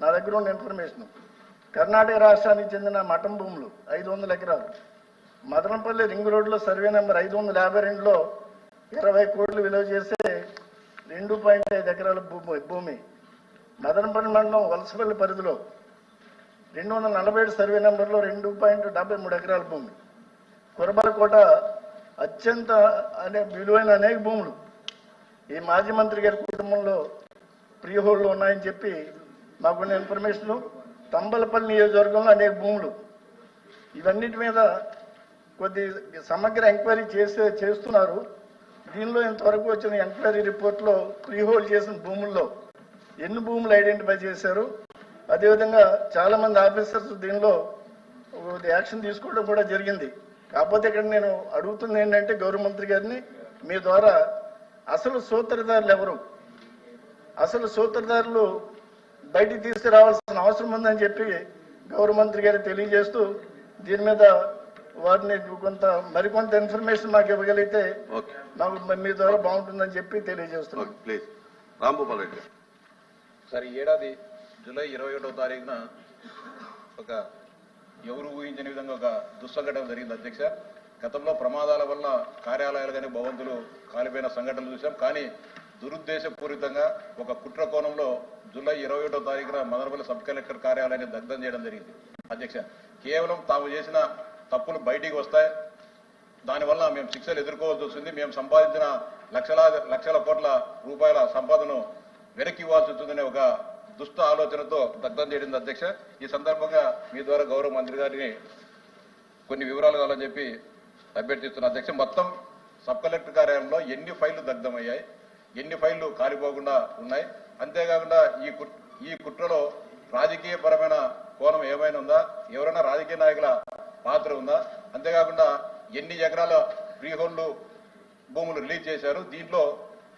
నా దగ్గర ఉన్న ఇన్ఫర్మేషన్. కర్ణాటక రాష్ట్రానికి చెందిన మఠం భూములు 500 ఎకరాలు, మదనపల్లి రింగ్ రోడ్లో సర్వే నెంబర్ 552లో 20 కోట్లు విలువ చేసే 2.5 ఎకరాల భూమి, మదనపల్లి మండలం వలసపల్లి పరిధిలో 247 సర్వే నెంబర్లో 2.73 ఎకరాల భూమి, కురబలకోట అత్యంత విలువైన అనేక భూములు ఈ మాజీ మంత్రి గారి కుటుంబంలో ప్రీ హోల్డ్లో ఉన్నాయని చెప్పి మాకున్న ఇన్ఫర్మేషను. తంబలపల్లి నియోజకవర్గంలో అనేక భూములు, ఇవన్నిటి మీద కొద్ది సమగ్ర ఎంక్వైరీ చేస్తున్నారు. దీనిలో ఇంతవరకు వచ్చిన ఎంక్వైరీ రిపోర్ట్లో ప్రీ హోల్డ్ చేసిన భూముల్లో ఎన్ని భూములు ఐడెంటిఫై చేశారు, అదేవిధంగా చాలామంది ఆఫీసర్స్ దీనిలో యాక్షన్ తీసుకోవడం కూడా జరిగింది. కాకపోతే ఇక్కడ నేను అడుగుతుంది ఏంటంటే గౌరవ మంత్రి గారిని మీ ద్వారా అసలు సూత్రధారులు ఎవరు, అసలు సూత్రధారులు బయటికి తీసుకురావాల్సిన అవసరం ఉందని చెప్పి గౌరవ మంత్రి గారు తెలియజేస్తూ దీని మీద వారిని మరికొంత ఇన్ఫర్మేషన్ మాకు ఇవ్వగలిగితే మాకు మీ ద్వారా బాగుంటుందని చెప్పి తెలియజేస్తున్నాం. రాంభూపాల్ రెడ్డి సార్, ఈ ఏడాది జూలై 21వ తారీఖున ఒక ఎవరు ఊహించని విధంగా ఒక దుస్సంఘటన జరిగింది అధ్యక్ష. గతంలో ప్రమాదాల వల్ల కార్యాలయాలు కానీ భవంతులు కాలిపోయిన సంఘటనలు చూసాం. కానీ దురుద్దేశపూరితంగా ఒక కుట్ర కోణంలో జూలై 21వ తారీఖున మదనపల్లి సబ్ కలెక్టర్ కార్యాలయాన్ని దగ్ధం చేయడం జరిగింది అధ్యక్ష. కేవలం తాము చేసిన తప్పులు బయటికి వస్తాయి, దానివల్ల మేము శిక్షలు ఎదుర్కోవాల్సి వస్తుంది, మేము సంపాదించిన లక్షల కోట్ల రూపాయల సంపాదన వెనక్కి ఇవ్వాల్సి వస్తుందనే ఒక దుష్ట ఆలోచనతో దగ్ధం చేయడం అధ్యక్ష. ఈ సందర్భంగా మీ ద్వారా గౌరవ మంత్రి గారిని కొన్ని వివరాలు కావాలని చెప్పి అభ్యర్థిస్తున్న అధ్యక్ష. మొత్తం సబ్ కలెక్టర్ కార్యాలయంలో ఎన్ని ఫైళ్లు దగ్ధమయ్యాయి, ఎన్ని ఫైళ్లు కాలిపోకుండా ఉన్నాయి, అంతేకాకుండా ఈ కుట్రలో రాజకీయపరమైన కోణం ఏమైనా ఉందా, ఎవరైనా రాజకీయ నాయకుల పాత్ర ఉందా, అంతేకాకుండా ఎన్ని ఎకరాల ఫ్రీహోల్డ్ భూములు రిలీజ్ చేశారు, దీంట్లో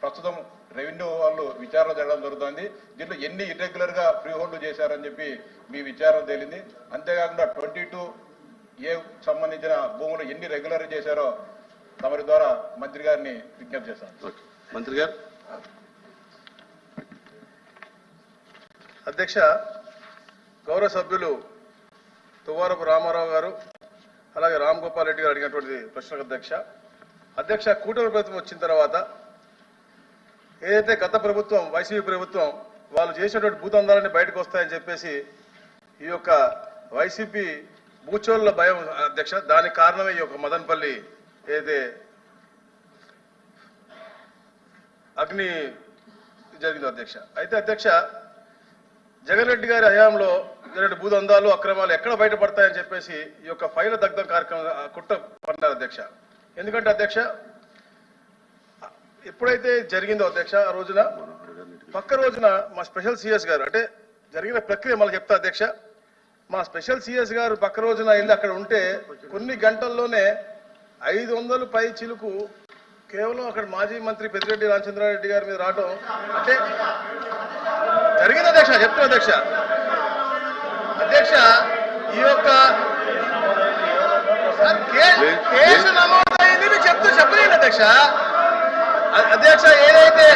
ప్రస్తుతం రెవెన్యూ వాళ్ళు విచారణ జరగడం జరుగుతుంది, దీంట్లో ఎన్ని ఇర్రెగ్యులర్ గా ఫ్రీ హోల్డ్ చేశారని చెప్పి మీ విచారణ తేలింది, అంతేకాకుండా 22A సంబంధించిన భూములు ఎన్ని రెగ్యులర్ చేశారో తమరి ద్వారా మంత్రి గారిని విజ్ఞప్తి చేశారు. మంత్రి గారు. అధ్యక్ష, గౌరవ సభ్యులు తువ్వారపు రామారావు గారు అలాగే రామ్ గోపాల్ రెడ్డి గారు అడిగినటువంటి ప్రశ్నకు అధ్యక్ష, కూటమి ప్రభుత్వం వచ్చిన తర్వాత ఏదైతే గత ప్రభుత్వం వైసీపీ ప్రభుత్వం వాళ్ళు చేసినటువంటి భూదందాలన్నీ బయటకు వస్తాయని చెప్పేసి ఈ యొక్క వైసీపీ భూచోళ్ళ భయం అధ్యక్ష, దానికి కారణమే ఈ యొక్క మదనపల్లి ఏదైతే అగ్ని జరిగిందో అధ్యక్ష. అయితే అధ్యక్ష, జగన్ రెడ్డి గారి హయాంలో జరిగిన భూదందాలు అక్రమాలు ఎక్కడ బయటపడతాయని చెప్పేసి ఈ యొక్క ఫైల్ దగ్ధం కార్యక్రమం కుట్ర పన్నారు అధ్యక్ష. ఎందుకంటే అధ్యక్ష, ఎప్పుడైతే జరిగిందో అధ్యక్ష ఆ రోజున పక్క రోజున మా స్పెషల్ సిఎస్ గారు అంటే జరిగిన ప్రక్రియ మళ్ళీ చెప్తా అధ్యక్ష, మా స్పెషల్ సిఎస్ గారు పక్క రోజున వెళ్ళి అక్కడ ఉంటే కొన్ని గంటల్లోనే 500 పై చిలుకు కేవలం అక్కడ మాజీ మంత్రి పెద్దిరెడ్డి రామచంద్రారెడ్డి గారి మీద రావడం అంటే జరిగింది అధ్యక్ష. చెప్తున్నా అధ్యక్ష, ఈ యొక్క కేసు నమోదైంది మీకు చెప్పలేండి అధ్యక్ష. అధ్యక్ష, ఏదైతే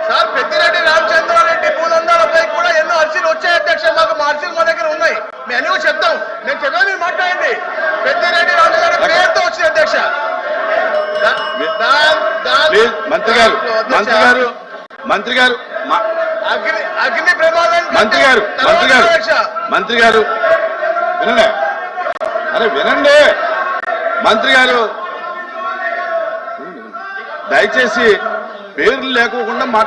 సార్ పెద్దిరెడ్డి రామచంద్రారెడ్డి భూదందాలపై కూడా ఎన్నో అర్జీలు వచ్చాయి అధ్యక్ష. మాకు మా అర్జీలు మా దగ్గర ఉన్నాయి, మేము అన్నీ చెప్తాం. నేను చెప్పాను, మీరు మాట్లాడండి. పెద్దిరెడ్డి రామచంద్రారెడ్డి పేరుతో వచ్చింది అధ్యక్ష. మంత్రి గారు అగ్ని ప్రమాదం మంత్రి గారు వినండి, వినండి మంత్రి గారు, దయచేసి పేర్లు లేకోకుండా